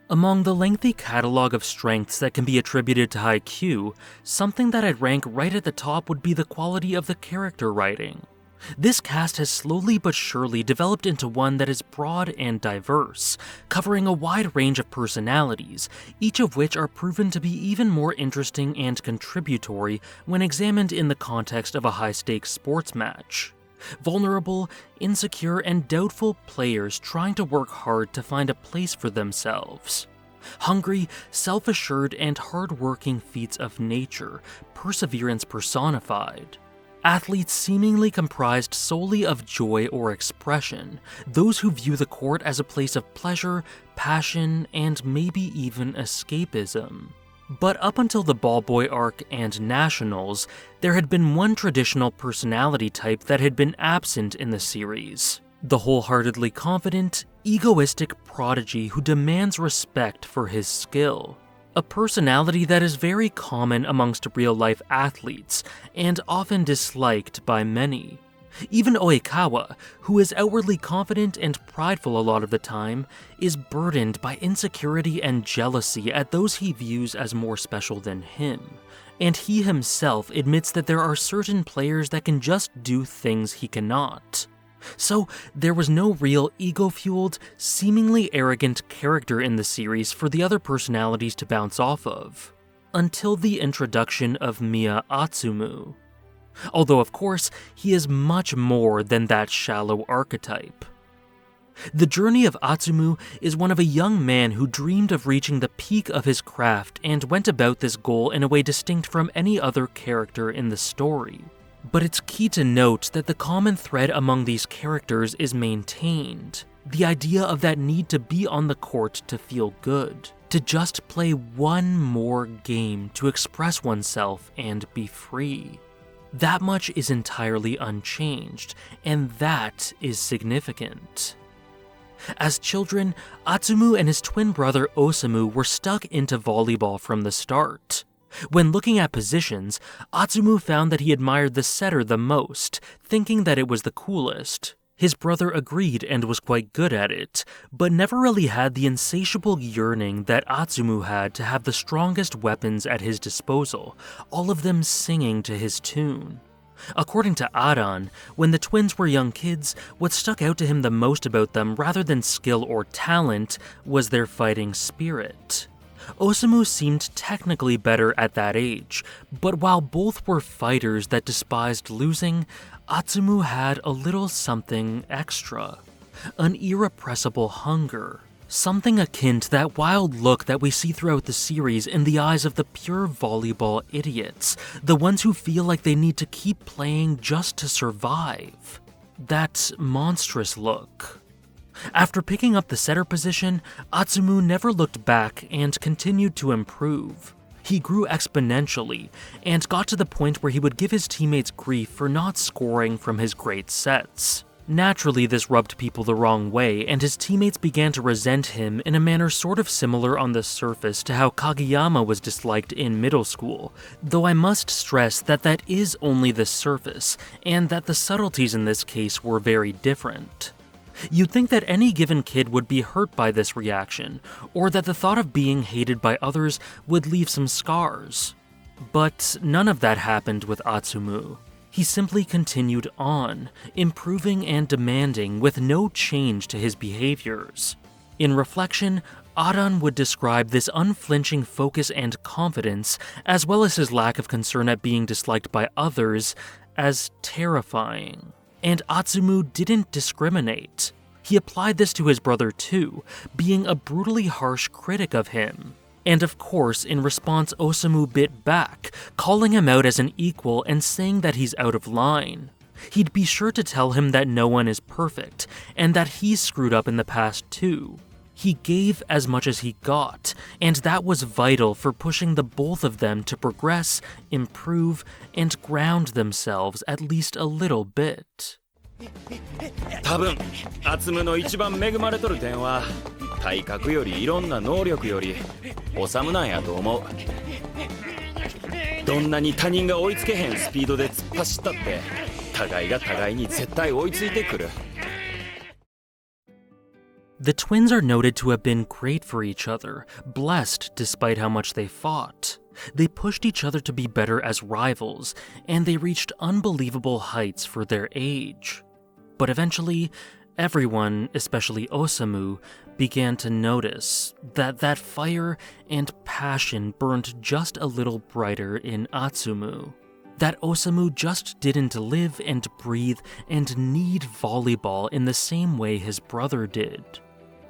Among the lengthy catalog of strengths that can be attributed to Haikyuu, something that I'd rank right at the top would be the quality of the character writing. This cast has slowly but surely developed into one that is broad and diverse, covering a wide range of personalities, each of which are proven to be even more interesting and contributory when examined in the context of a high-stakes sports match. Vulnerable, insecure, and doubtful players trying to work hard to find a place for themselves. Hungry, self-assured, and hard-working feats of nature, perseverance personified. Athletes seemingly comprised solely of joy or expression, those who view the court as a place of pleasure, passion, and maybe even escapism. But up until the Ball Boy arc and Nationals, there had been one traditional personality type that had been absent in the series. The wholeheartedly confident, egoistic prodigy who demands respect for his skill. A personality that is very common amongst real-life athletes, and often disliked by many. Even Oikawa, who is outwardly confident and prideful a lot of the time, is burdened by insecurity and jealousy at those he views as more special than him. And he himself admits that there are certain players that can just do things he cannot. So, there was no real ego-fueled, seemingly arrogant character in the series for the other personalities to bounce off of. Until the introduction of Miya Atsumu. Although, of course, he is much more than that shallow archetype. The journey of Atsumu is one of a young man who dreamed of reaching the peak of his craft and went about this goal in a way distinct from any other character in the story. But it's key to note that the common thread among these characters is maintained. The idea of that need to be on the court to feel good. To just play one more game to express oneself and be free. That much is entirely unchanged, and that is significant. As children, Atsumu and his twin brother Osamu were stuck into volleyball from the start. When looking at positions, Atsumu found that he admired the setter the most, thinking that it was the coolest. His brother agreed and was quite good at it, but never really had the insatiable yearning that Atsumu had to have the strongest weapons at his disposal, all of them singing to his tune. According to Aran, when the twins were young kids, what stuck out to him the most about them rather than skill or talent was their fighting spirit. Osamu seemed technically better at that age, but while both were fighters that despised losing, Atsumu had a little something extra. An irrepressible hunger. Something akin to that wild look that we see throughout the series in the eyes of the pure volleyball idiots, the ones who feel like they need to keep playing just to survive. That monstrous look. After picking up the setter position, Atsumu never looked back and continued to improve. He grew exponentially, and got to the point where he would give his teammates grief for not scoring from his great sets. Naturally, this rubbed people the wrong way, and his teammates began to resent him in a manner sort of similar on the surface to how Kageyama was disliked in middle school, though I must stress that that is only the surface, and that the subtleties in this case were very different. You'd think that any given kid would be hurt by this reaction, or that the thought of being hated by others would leave some scars. But none of that happened with Atsumu. He simply continued on, improving and demanding with no change to his behaviors. In reflection, Aran would describe this unflinching focus and confidence, as well as his lack of concern at being disliked by others, as terrifying. And Atsumu didn't discriminate. He applied this to his brother too, being a brutally harsh critic of him. And of course, in response, Osamu bit back, calling him out as an equal and saying that he's out of line. He'd be sure to tell him that no one is perfect, and that he's screwed up in the past too. He gave as much as he got, and that was vital for pushing the both of them to progress, improve, and ground themselves at least a little bit. 多分、アツムの一番恵まれとる点は、体格よりいろんな能力より、オサムなんやと思う。どんなに他人が追いつけへんスピードで突っ走ったって、互いが互いに絶対追いついてくる。The twins are noted to have been great for each other, blessed despite how much they fought. They pushed each other to be better as rivals, and they reached unbelievable heights for their age. But eventually, everyone, especially Osamu, began to notice that fire and passion burned just a little brighter in Atsumu. That Osamu just didn't live and breathe and need volleyball in the same way his brother did.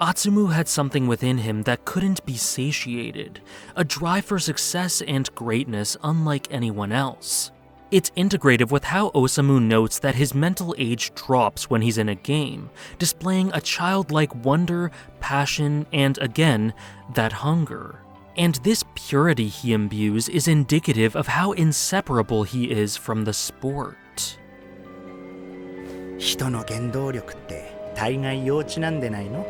Atsumu had something within him that couldn't be satiated, a drive for success and greatness unlike anyone else. It's integrative with how Osamu notes that his mental age drops when he's in a game, displaying a childlike wonder, passion, and again, that hunger. And this purity he imbues is indicative of how inseparable he is from the sport. 人の原動力って大概幼稚なんでないの?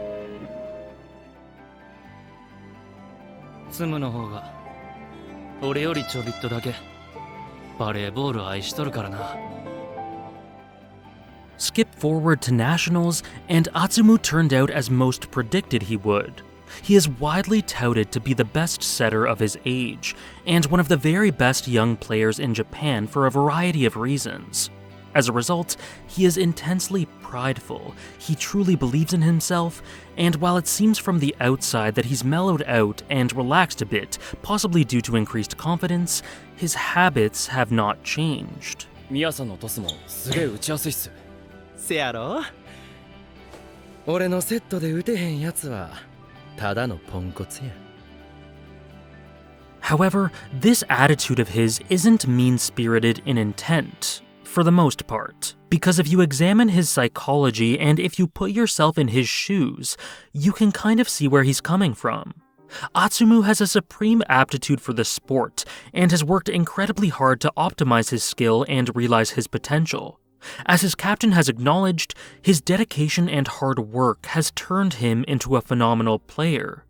ツムの方が俺よりちょびっとだけバレーボール愛しとるからな。 Skip forward to nationals, and Atsumu turned out as most predicted he would. He is widely touted to be the best setter of his age, and one of the very best young players in Japan for a variety of reasons. As a result, he is intensely prideful, he truly believes in himself, and while it seems from the outside that he's mellowed out and relaxed a bit, possibly due to increased confidence, his habits have not changed. ミヤさんのトスもすげえ打ちやすいっす。せやろ? 俺のセットで打てへんやつはただのポンコツや。 However, this attitude of his isn't mean-spirited in intent, for the most part, because if you examine his psychology and if you put yourself in his shoes, you can kind of see where he's coming from. Atsumu has a supreme aptitude for the sport and has worked incredibly hard to optimize his skill and realize his potential. As his captain has acknowledged, his dedication and hard work has turned him into a phenomenal player.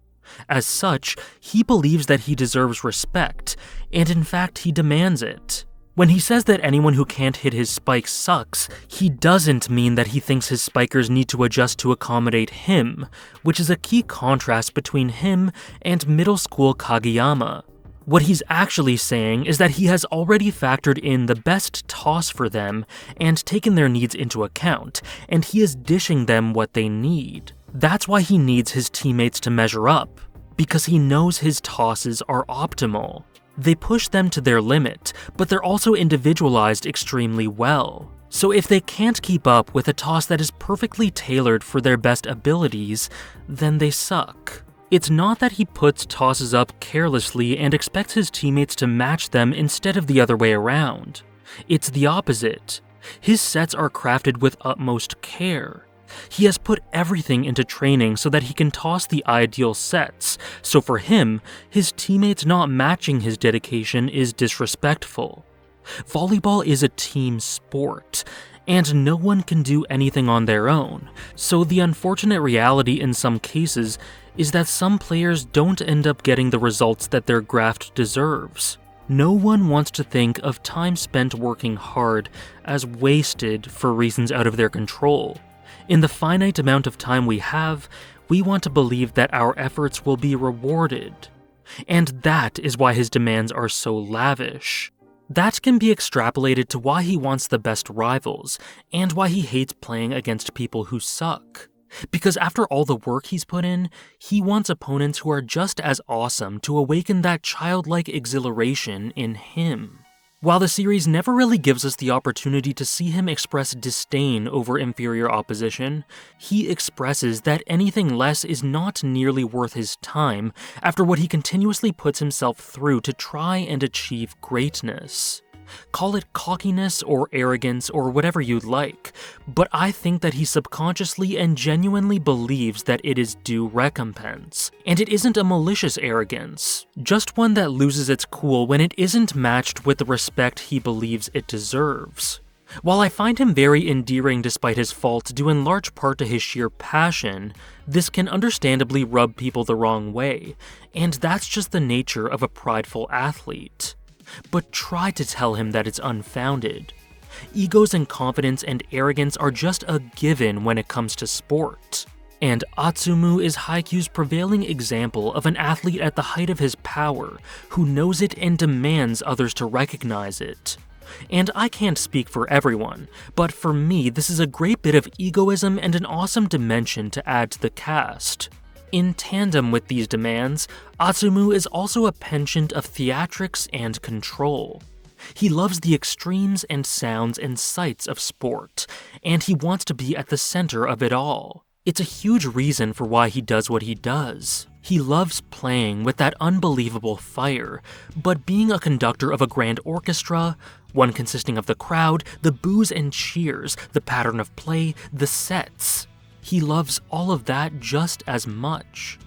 As such, he believes that he deserves respect, and in fact he demands it. When he says that anyone who can't hit his spike sucks, he doesn't mean that he thinks his spikers need to adjust to accommodate him, which is a key contrast between him and middle school Kageyama. What he's actually saying is that he has already factored in the best toss for them and taken their needs into account, and he is dishing them what they need. That's why he needs his teammates to measure up, because he knows his tosses are optimal. They push them to their limit, but they're also individualized extremely well. So if they can't keep up with a toss that is perfectly tailored for their best abilities, then they suck. It's not that he puts tosses up carelessly and expects his teammates to match them instead of the other way around. It's the opposite. His sets are crafted with utmost care. He has put everything into training so that he can toss the ideal sets, so for him, his teammates not matching his dedication is disrespectful. Volleyball is a team sport, and no one can do anything on their own, so the unfortunate reality in some cases is that some players don't end up getting the results that their graft deserves. No one wants to think of time spent working hard as wasted for reasons out of their control. In the finite amount of time we have, we want to believe that our efforts will be rewarded. And that is why his demands are so lavish. That can be extrapolated to why he wants the best rivals, and why he hates playing against people who suck. Because after all the work he's put in, he wants opponents who are just as awesome to awaken that childlike exhilaration in him. While the series never really gives us the opportunity to see him express disdain over inferior opposition, he expresses that anything less is not nearly worth his time after what he continuously puts himself through to try and achieve greatness. Call it cockiness or arrogance or whatever you'd like, but I think that he subconsciously and genuinely believes that it is due recompense. And it isn't a malicious arrogance, just one that loses its cool when it isn't matched with the respect he believes it deserves. While I find him very endearing despite his faults due in large part to his sheer passion, this can understandably rub people the wrong way, and that's just the nature of a prideful athlete. But try to tell him that it's unfounded. Egos and confidence and arrogance are just a given when it comes to sport. And Atsumu is Haikyuu's prevailing example of an athlete at the height of his power, who knows it and demands others to recognize it. And I can't speak for everyone, but for me this is a great bit of egoism and an awesome dimension to add to the cast. In tandem with these demands, Atsumu is also a penchant of theatrics and control. He loves the extremes and sounds and sights of sport, and he wants to be at the center of it all. It's a huge reason for why he does what he does. He loves playing with that unbelievable fire, but being a conductor of a grand orchestra, one consisting of the crowd, the boos and cheers, the pattern of play, the sets, he loves all of that just as much.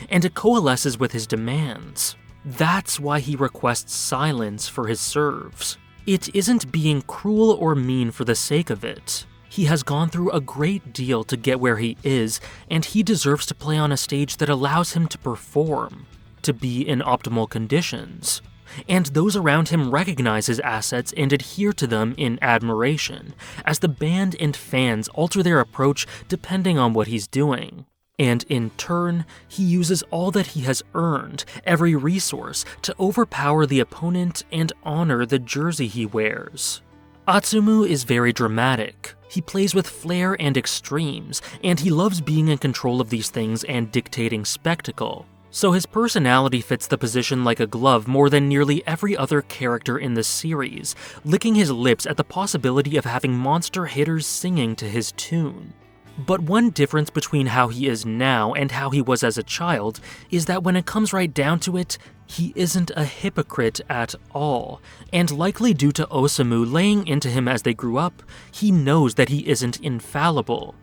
And it coalesces with his demands. That's why he requests silence for his serves. It isn't being cruel or mean for the sake of it. He has gone through a great deal to get where he is, and he deserves to play on a stage that allows him to perform, to be in optimal conditions. And those around him recognize his assets and adhere to them in admiration, as the band and fans alter their approach depending on what he's doing. And in turn, he uses all that he has earned, every resource, to overpower the opponent and honor the jersey he wears. Atsumu is very dramatic. He plays with flair and extremes, and he loves being in control of these things and dictating spectacle. So his personality fits the position like a glove more than nearly every other character in the series, licking his lips at the possibility of having monster hitters singing to his tune. But one difference between how he is now and how he was as a child is that when it comes right down to it, he isn't a hypocrite at all, and likely due to Osamu laying into him as they grew up, he knows that he isn't infallible.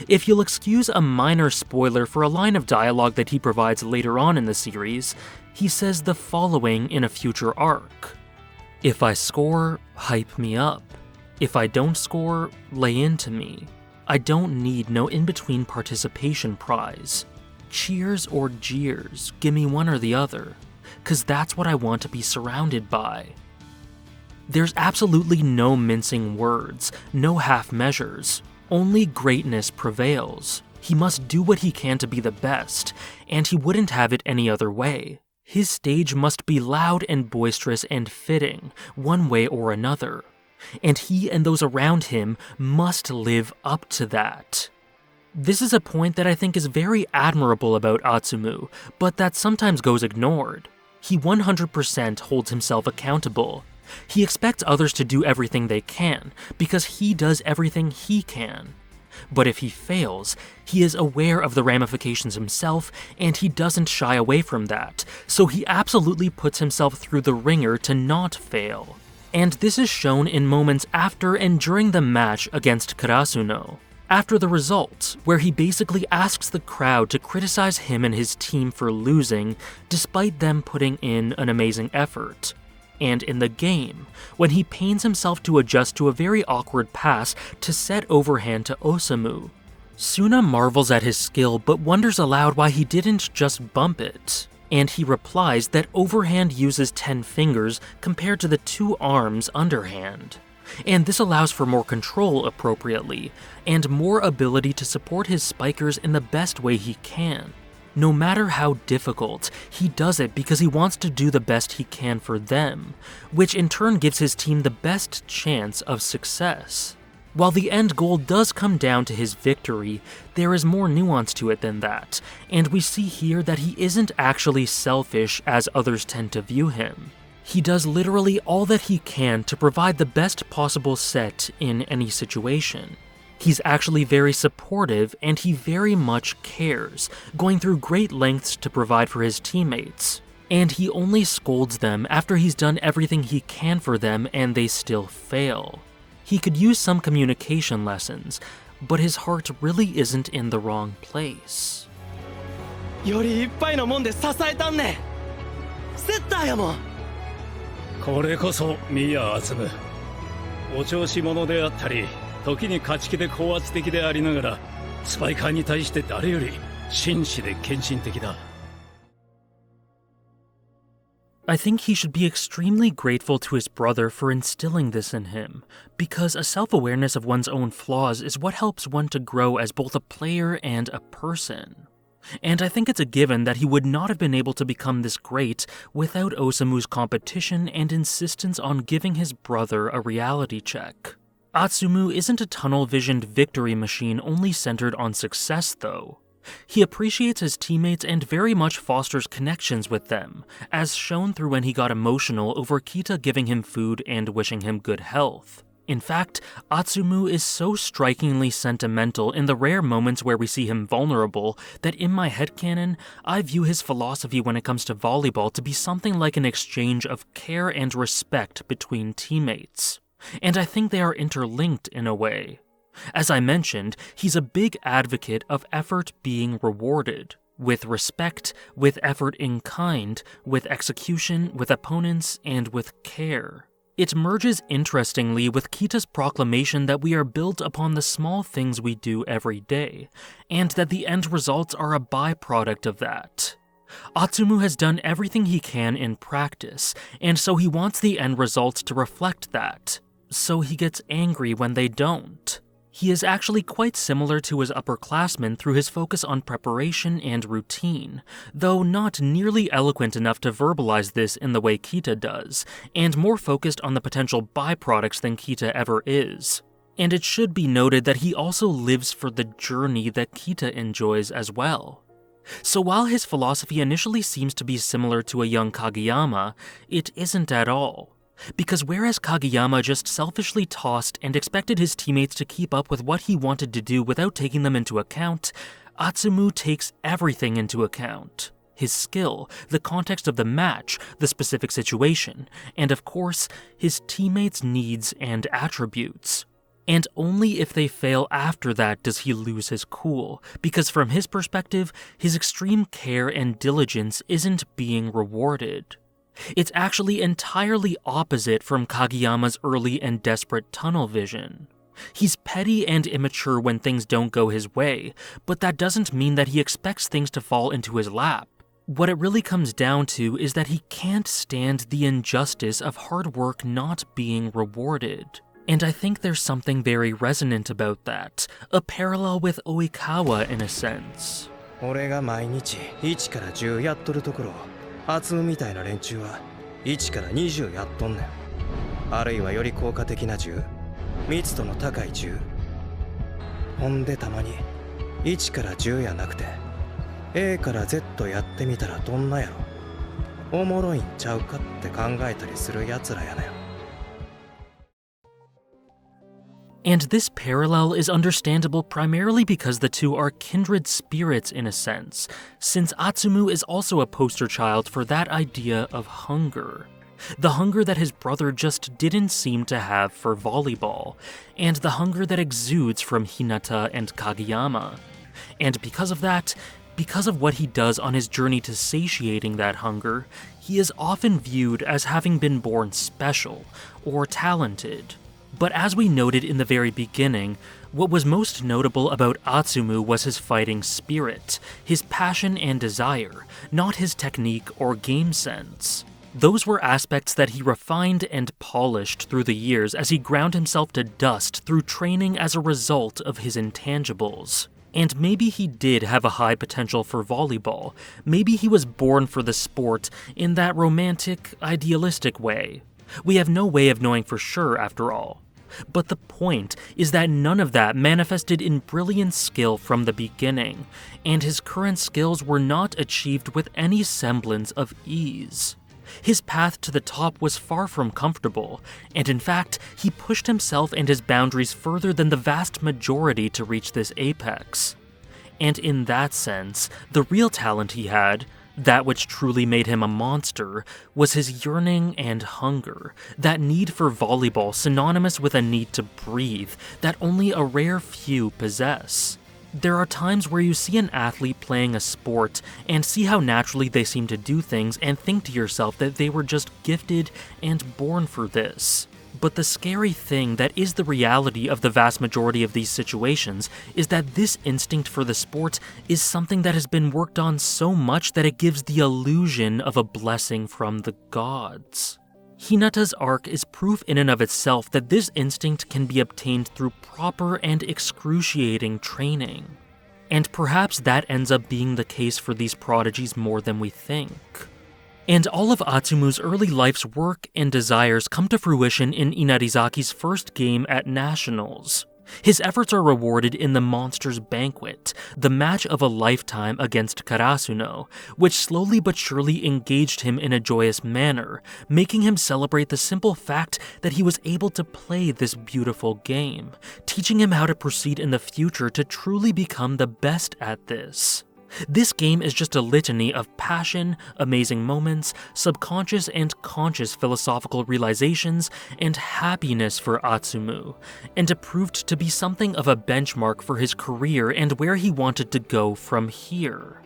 If you'll excuse a minor spoiler for a line of dialogue that he provides later on in the series, he says the following in a future arc. "If I score, hype me up. If I don't score, lay into me. I don't need no in-between participation prize. Cheers or jeers, gimme one or the other, 'cause that's what I want to be surrounded by." There's absolutely no mincing words, no half measures. Only greatness prevails. He must do what he can to be the best, and he wouldn't have it any other way. His stage must be loud and boisterous and fitting, one way or another. And he and those around him must live up to that. This is a point that I think is very admirable about Atsumu, but that sometimes goes ignored. He 100% holds himself accountable. He expects others to do everything they can, because he does everything he can. But if he fails, he is aware of the ramifications himself, and he doesn't shy away from that, so he absolutely puts himself through the ringer to not fail. And this is shown in moments after and during the match against Karasuno. After the results, where he basically asks the crowd to criticize him and his team for losing, despite them putting in an amazing effort. And in the game, when he pains himself to adjust to a very awkward pass to set overhand to Osamu. Suna marvels at his skill but wonders aloud why he didn't just bump it. And he replies that overhand uses 10 fingers compared to the 2 arms underhand. And this allows for more control appropriately, and more ability to support his spikers in the best way he can. No matter how difficult, he does it because he wants to do the best he can for them, which in turn gives his team the best chance of success. While the end goal does come down to his victory, there is more nuance to it than that, and we see here that he isn't actually selfish as others tend to view him. He does literally all that he can to provide the best possible set in any situation. He's actually very supportive and he very much cares, going through great lengths to provide for his teammates. And he only scolds them after he's done everything he can for them and they still fail. He could use some communication lessons, but his heart really isn't in the wrong place. よりいっぱいのもんで支えたんね。セッターやもん。これこそミヤ・アツム。お調子者であったり、時に勝ち気で高圧的でありながら、スパイカーに対して誰より真摯で献身的だ。I think he should be extremely grateful to his brother for instilling this in him, because a self-awareness of one's own flaws is what helps one to grow as both a player and a person. And I think it's a given that he would not have been able to become this great without Osamu's competition and insistence on giving his brother a reality check. Atsumu isn't a tunnel-visioned victory machine only centered on success, though. He appreciates his teammates and very much fosters connections with them, as shown through when he got emotional over Kita giving him food and wishing him good health. In fact, Atsumu is so strikingly sentimental in the rare moments where we see him vulnerable that in my headcanon, I view his philosophy when it comes to volleyball to be something like an exchange of care and respect between teammates. And I think they are interlinked in a way. As I mentioned, he's a big advocate of effort being rewarded, with respect, with effort in kind, with execution, with opponents, and with care. It merges interestingly with Kita's proclamation that we are built upon the small things we do every day, and that the end results are a byproduct of that. Atsumu has done everything he can in practice, and so he wants the end results to reflect that. So he gets angry when they don't. He is actually quite similar to his upperclassmen through his focus on preparation and routine, though not nearly eloquent enough to verbalize this in the way Kita does, and more focused on the potential byproducts than Kita ever is. And it should be noted that he also lives for the journey that Kita enjoys as well. So while his philosophy initially seems to be similar to a young Kageyama, it isn't at all. Because whereas Kageyama just selfishly tossed and expected his teammates to keep up with what he wanted to do without taking them into account, Atsumu takes everything into account. His skill, the context of the match, the specific situation, and of course, his teammates' needs and attributes. And only if they fail after that does he lose his cool, because from his perspective, his extreme care and diligence isn't being rewarded. It's actually entirely opposite from Kageyama's early and desperate tunnel vision. He's petty and immature when things don't go his way, but that doesn't mean that he expects things to fall into his lap. What it really comes down to is that he can't stand the injustice of hard work not being rewarded. And I think there's something very resonant about that, a parallel with Oikawa in a sense. 俺が毎日1から10やっとるところ、Atsumuみたいな連中は1から20やっとんねん。あるいはより効果的な10、密度の高い10。ほんでたまに1から10やなくて A から Z やってみたらどんなやろ。おもろいんちゃうかって考えたりするやつらやねん。And this parallel is understandable primarily because the two are kindred spirits in a sense, since Atsumu is also a poster child for that idea of hunger. The hunger that his brother just didn't seem to have for volleyball, and the hunger that exudes from Hinata and Kageyama. And because of that, because of what he does on his journey to satiating that hunger, he is often viewed as having been born special or talented. But as we noted in the very beginning, what was most notable about Atsumu was his fighting spirit, his passion and desire, not his technique or game sense. Those were aspects that he refined and polished through the years as he ground himself to dust through training as a result of his intangibles. And maybe he did have a high potential for volleyball. Maybe he was born for the sport in that romantic, idealistic way. We have no way of knowing for sure, after all. But the point is that none of that manifested in brilliant skill from the beginning, and his current skills were not achieved with any semblance of ease. His path to the top was far from comfortable, and in fact, he pushed himself and his boundaries further than the vast majority to reach this apex. And in that sense, the real talent he had, that which truly made him a monster, was his yearning and hunger, that need for volleyball synonymous with a need to breathe that only a rare few possess. There are times where you see an athlete playing a sport and see how naturally they seem to do things and think to yourself that they were just gifted and born for this. But the scary thing that is the reality of the vast majority of these situations is that this instinct for the sport is something that has been worked on so much that it gives the illusion of a blessing from the gods. Hinata's arc is proof in and of itself that this instinct can be obtained through proper and excruciating training. And perhaps that ends up being the case for these prodigies more than we think. And all of Atsumu's early life's work and desires come to fruition in Inarizaki's first game at Nationals. His efforts are rewarded in the Monsters Banquet, the match of a lifetime against Karasuno, which slowly but surely engaged him in a joyous manner, making him celebrate the simple fact that he was able to play this beautiful game, teaching him how to proceed in the future to truly become the best at this. This game is just a litany of passion, amazing moments, subconscious and conscious philosophical realizations, and happiness for Atsumu, and it proved to be something of a benchmark for his career and where he wanted to go from here.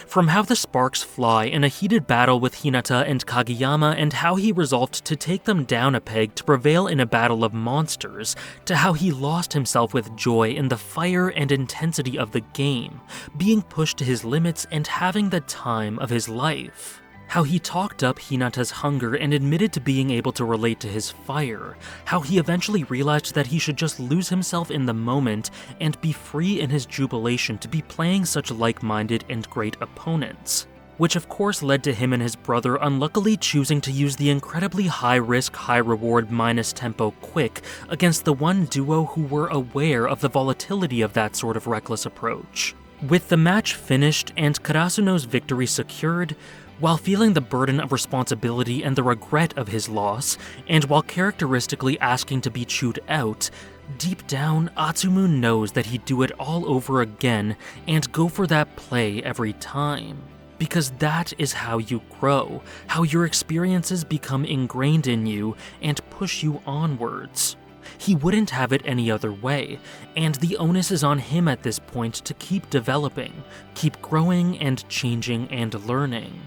From how the sparks fly in a heated battle with Hinata and Kageyama and how he resolved to take them down a peg to prevail in a battle of monsters, to how he lost himself with joy in the fire and intensity of the game, being pushed to his limits and having the time of his life. How he talked up Hinata's hunger and admitted to being able to relate to his fire, how he eventually realized that he should just lose himself in the moment and be free in his jubilation to be playing such like-minded and great opponents, which of course led to him and his brother unluckily choosing to use the incredibly high-risk, high-reward minus-tempo quick against the one duo who were aware of the volatility of that sort of reckless approach. With the match finished and Karasuno's victory secured, while feeling the burden of responsibility and the regret of his loss, and while characteristically asking to be chewed out, deep down, Atsumu knows that he'd do it all over again and go for that play every time. Because that is how you grow, how your experiences become ingrained in you and push you onwards. He wouldn't have it any other way, and the onus is on him at this point to keep developing, keep growing and changing and learning.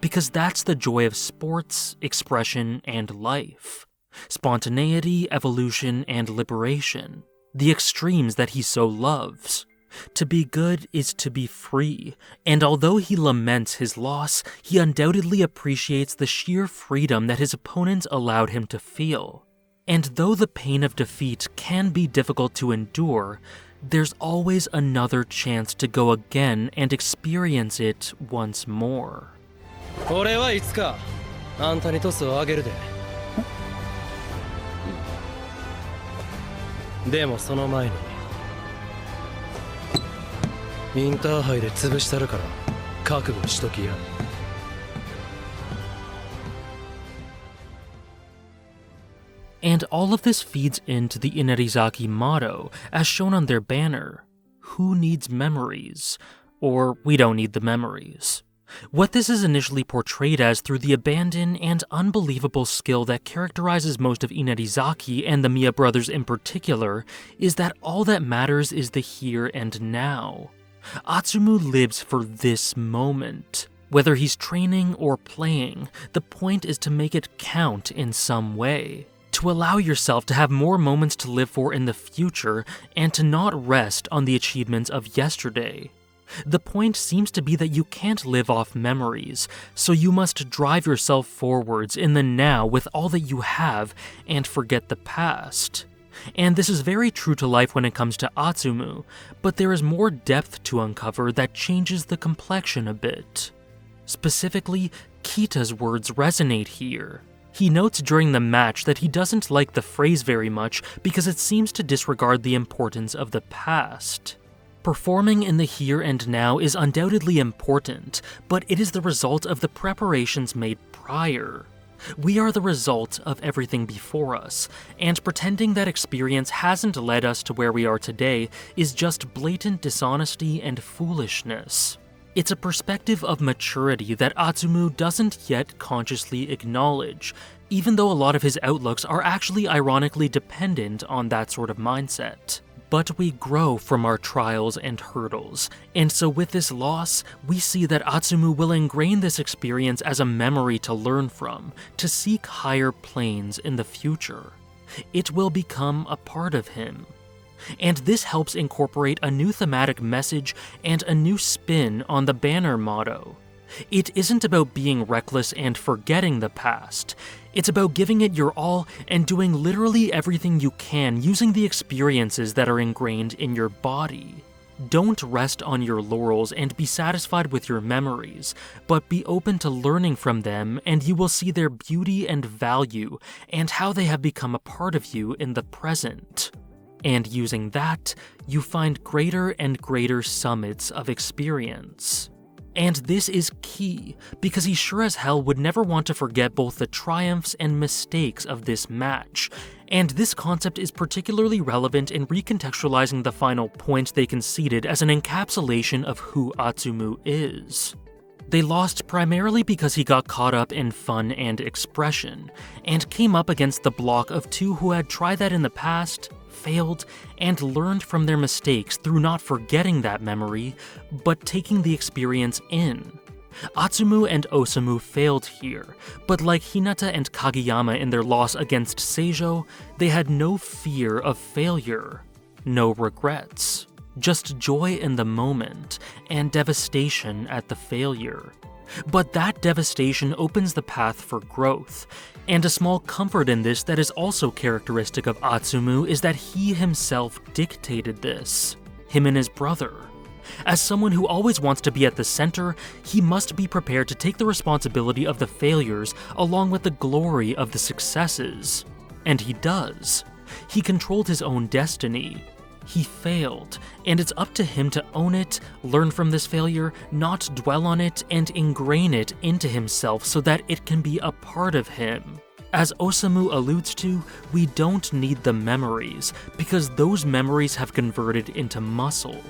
Because that's the joy of sports, expression, and life. Spontaneity, evolution, and liberation. The extremes that he so loves. To be good is to be free, and although he laments his loss, he undoubtedly appreciates the sheer freedom that his opponents allowed him to feel. And though the pain of defeat can be difficult to endure, there's always another chance to go again and experience it once more. 俺はいつかあんたにトスをあげるで。でもその前にインターハイで潰したるから覚悟しときや。And all of this feeds into the Inarizaki motto, as shown on their banner. Who needs memories? Or we don't need the memories. What this is initially portrayed as through the abandon and unbelievable skill that characterizes most of Inarizaki and the Miya brothers in particular is that all that matters is the here and now. Atsumu lives for this moment. Whether he's training or playing, the point is to make it count in some way. To allow yourself to have more moments to live for in the future and to not rest on the achievements of yesterday. The point seems to be that you can't live off memories, so you must drive yourself forwards in the now with all that you have and forget the past. And this is very true to life when it comes to Atsumu, but there is more depth to uncover that changes the complexion a bit. Specifically, Kita's words resonate here. He notes during the match that he doesn't like the phrase very much because it seems to disregard the importance of the past. Performing in the here and now is undoubtedly important, but it is the result of the preparations made prior. We are the result of everything before us, and pretending that experience hasn't led us to where we are today is just blatant dishonesty and foolishness. It's a perspective of maturity that Atsumu doesn't yet consciously acknowledge, even though a lot of his outlooks are actually ironically dependent on that sort of mindset. But we grow from our trials and hurdles, and so with this loss, we see that Atsumu will ingrain this experience as a memory to learn from, to seek higher planes in the future. It will become a part of him. And this helps incorporate a new thematic message and a new spin on the banner motto. It isn't about being reckless and forgetting the past. It's about giving it your all and doing literally everything you can using the experiences that are ingrained in your body. Don't rest on your laurels and be satisfied with your memories, but be open to learning from them, and you will see their beauty and value and how they have become a part of you in the present. And using that, you find greater and greater summits of experience. And this is key, because he sure as hell would never want to forget both the triumphs and mistakes of this match, and this concept is particularly relevant in recontextualizing the final point they conceded as an encapsulation of who Atsumu is. They lost primarily because he got caught up in fun and expression, and came up against the block of two who had tried that in the past, failed, and learned from their mistakes through not forgetting that memory, but taking the experience in. Atsumu and Osamu failed here, but like Hinata and Kageyama in their loss against Seijo, they had no fear of failure, no regrets, just joy in the moment, and devastation at the failure. But that devastation opens the path for growth, and a small comfort in this that is also characteristic of Atsumu is that he himself dictated this, him and his brother. As someone who always wants to be at the center, he must be prepared to take the responsibility of the failures along with the glory of the successes. And he does. He controlled his own destiny. He failed, and it's up to him to own it, learn from this failure, not dwell on it, and ingrain it into himself so that it can be a part of him. As Osamu alludes to, we don't need the memories, because those memories have converted into muscle.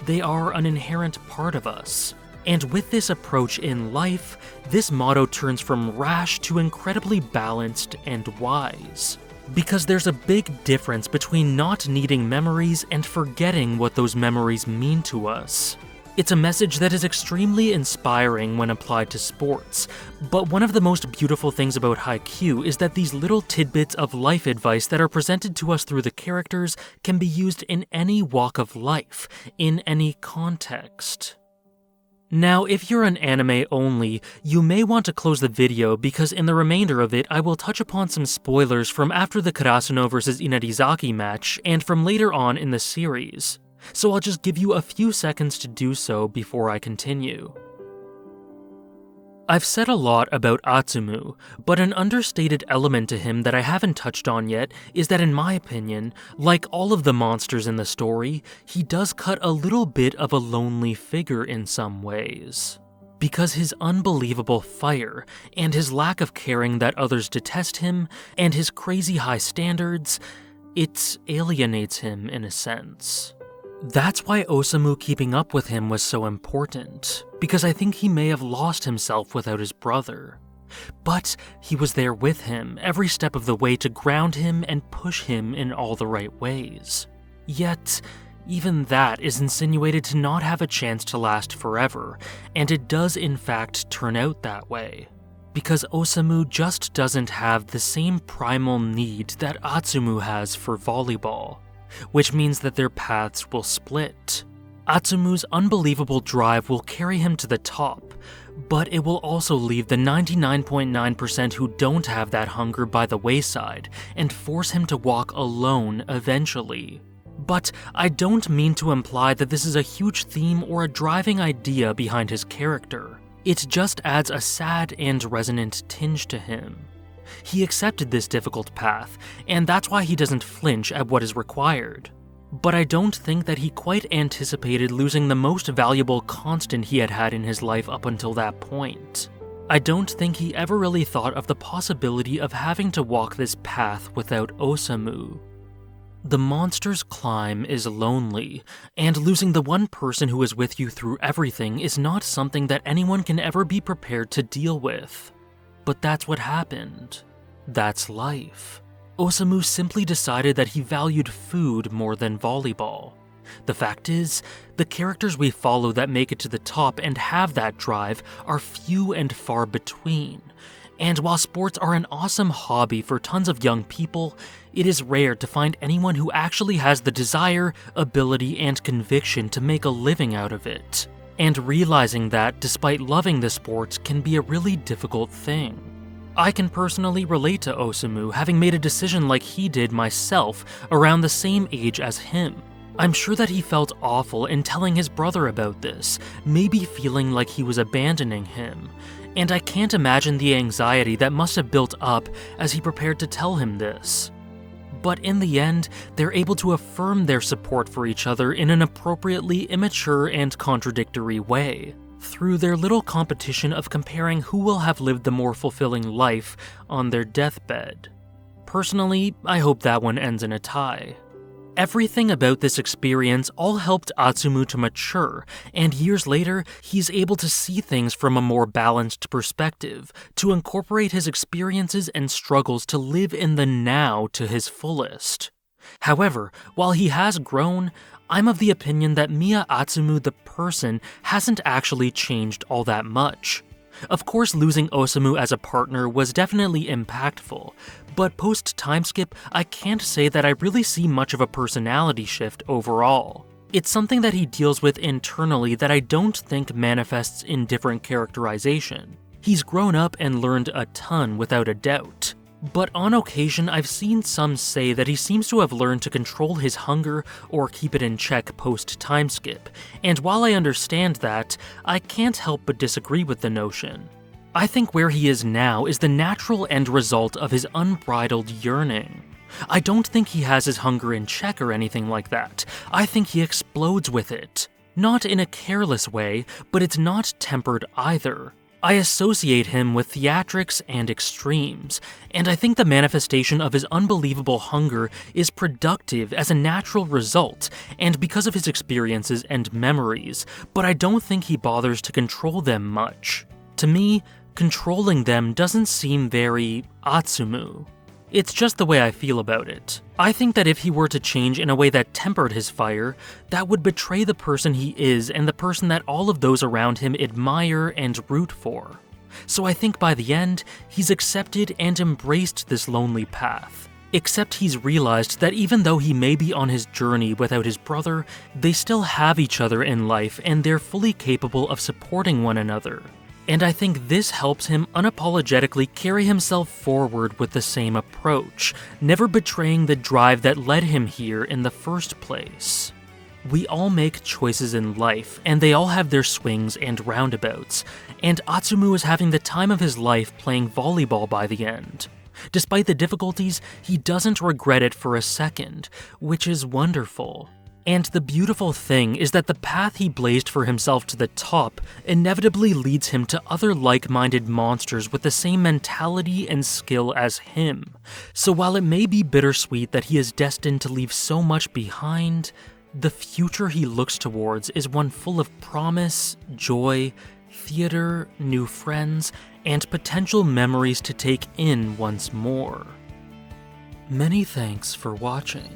They are an inherent part of us. And with this approach in life, this motto turns from rash to incredibly balanced and wise. Because there's a big difference between not needing memories and forgetting what those memories mean to us. It's a message that is extremely inspiring when applied to sports, but one of the most beautiful things about Haikyuu is that these little tidbits of life advice that are presented to us through the characters can be used in any walk of life, in any context. Now, if you're an anime only, you may want to close the video because in the remainder of it I will touch upon some spoilers from after the Karasuno vs Inarizaki match and from later on in the series, so I'll just give you a few seconds to do so before I continue. I've said a lot about Atsumu, but an understated element to him that I haven't touched on yet is that in my opinion, like all of the monsters in the story, he does cut a little bit of a lonely figure in some ways. Because his unbelievable fire, and his lack of caring that others detest him, and his crazy high standards, it alienates him in a sense. That's why Osamu keeping up with him was so important, because I think he may have lost himself without his brother. But he was there with him every step of the way to ground him and push him in all the right ways. Yet, even that is insinuated to not have a chance to last forever, and it does in fact turn out that way. Because Osamu just doesn't have the same primal need that Atsumu has for volleyball, which means that their paths will split. Atsumu's unbelievable drive will carry him to the top, but it will also leave the 99.9% who don't have that hunger by the wayside and force him to walk alone eventually. But I don't mean to imply that this is a huge theme or a driving idea behind his character. It just adds a sad and resonant tinge to him. He accepted this difficult path, and that's why he doesn't flinch at what is required. But I don't think that he quite anticipated losing the most valuable constant he had had in his life up until that point. I don't think he ever really thought of the possibility of having to walk this path without Osamu. The monster's climb is lonely, and losing the one person who is with you through everything is not something that anyone can ever be prepared to deal with. But that's what happened. That's life. Osamu simply decided that he valued food more than volleyball. The fact is, the characters we follow that make it to the top and have that drive are few and far between. And while sports are an awesome hobby for tons of young people, it is rare to find anyone who actually has the desire, ability, and conviction to make a living out of it. And realizing that, despite loving the sport, can be a really difficult thing. I can personally relate to Osamu, having made a decision like he did myself around the same age as him. I'm sure that he felt awful in telling his brother about this, maybe feeling like he was abandoning him. And I can't imagine the anxiety that must have built up as he prepared to tell him this. But in the end, they're able to affirm their support for each other in an appropriately immature and contradictory way, through their little competition of comparing who will have lived the more fulfilling life on their deathbed. Personally, I hope that one ends in a tie. Everything about this experience all helped Atsumu to mature, and years later, he's able to see things from a more balanced perspective, to incorporate his experiences and struggles to live in the now to his fullest. However, while he has grown, I'm of the opinion that Miya Atsumu the person hasn't actually changed all that much. Of course, losing Osamu as a partner was definitely impactful, but post-time skip, I can't say that I really see much of a personality shift overall. It's something that he deals with internally that I don't think manifests in different characterization. He's grown up and learned a ton without a doubt. But on occasion, I've seen some say that he seems to have learned to control his hunger or keep it in check post-time skip, and while I understand that, I can't help but disagree with the notion. I think where he is now is the natural end result of his unbridled yearning. I don't think he has his hunger in check or anything like that. I think he explodes with it. Not in a careless way, but it's not tempered either. I associate him with theatrics and extremes, and I think the manifestation of his unbelievable hunger is productive as a natural result, and because of his experiences and memories, but I don't think he bothers to control them much. To me, controlling them doesn't seem very Atsumu. It's just the way I feel about it. I think that if he were to change in a way that tempered his fire, that would betray the person he is and the person that all of those around him admire and root for. So I think by the end, he's accepted and embraced this lonely path. Except he's realized that even though he may be on his journey without his brother, they still have each other in life and they're fully capable of supporting one another. And I think this helps him unapologetically carry himself forward with the same approach, never betraying the drive that led him here in the first place. We all make choices in life, and they all have their swings and roundabouts, and Atsumu is having the time of his life playing volleyball by the end. Despite the difficulties, he doesn't regret it for a second, which is wonderful. And the beautiful thing is that the path he blazed for himself to the top inevitably leads him to other like-minded monsters with the same mentality and skill as him. So while it may be bittersweet that he is destined to leave so much behind, the future he looks towards is one full of promise, joy, theater, new friends, and potential memories to take in once more. Many thanks for watching.